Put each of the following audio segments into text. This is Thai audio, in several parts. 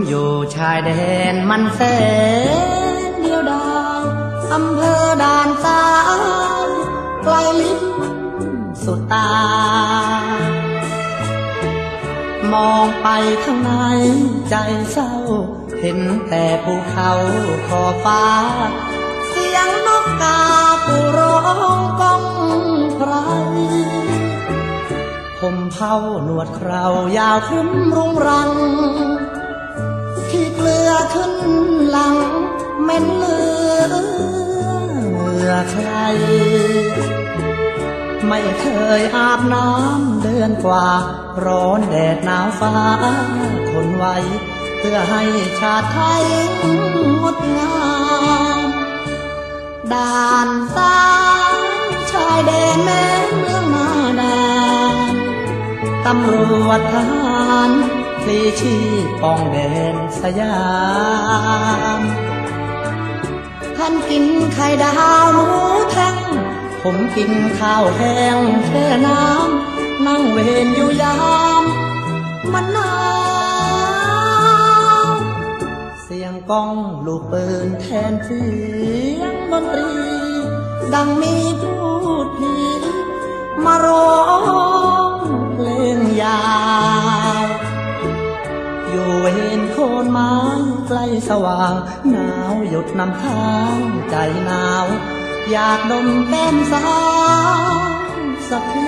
อยู่ชายแดนมันแสนเดียวดายอำเภอด่านซ้ายไกลลิบสุดตามองไปข้างในใจเศร้าเห็นแต่ภูเขาขอบฟ้าเสียงนกกาปูร้องก้องไพรผมเผาหนวดเครายาวทึ้มรุงรังที่เกลือขึ้นหลังเม็นเลือใครไม่เคยอาบน้ำเดือนกว่าร้อนแดดหนาวฟ้าทนไว้เพื่อให้ชาติไทยงดงามด่านซ้ายชายแดนแม่เมืองนาดานตำรวจทหารพลีชีพป้องแดนสยามท่านกินไข่ดาวหมูแท่งผมกินข้าวแห้งแค่น้ำนั่งเวรอยู่ยามมันหนาวเสียงก้องลูกปืนแทนเสียงดนตรีดังมีพูดผีมาร้องเพลงยาวอยู่เห็นโคนไม้ใกล้สว่างหนาวหยดน้ำค้างใจหนาวอยากดมแก้มสาวสักที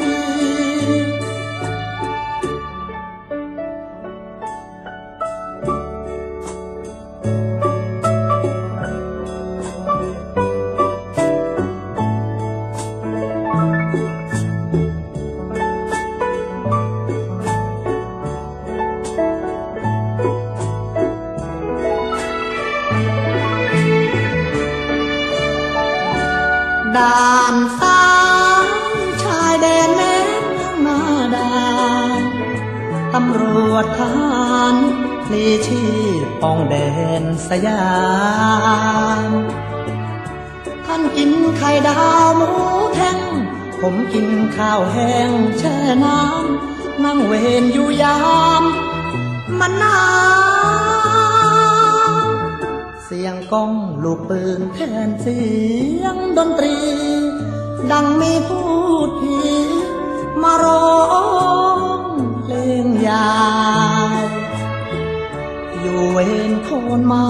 ด่านซ้ายชายแดนแม่เมืองนาดานตำรวจทหารพลีชีพป้องแดนสยามท่านกินไข่ดาวหมูแท่งผมกินข้าวแห้งแช่น้ำนั่งเวรอยู่ยามมันหนาวเสียงก้องลูกปืนแทนเสียงดนตรีดังมีพูดผีมาร้องเพลงยาวอยู่เวนโคนไม้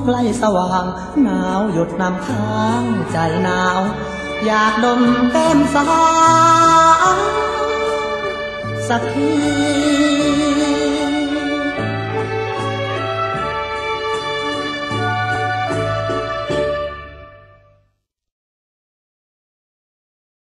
ใกล้สว่างหนาวหยดน้ำค้างใจหนาวอยากดมแก้มสาวสักที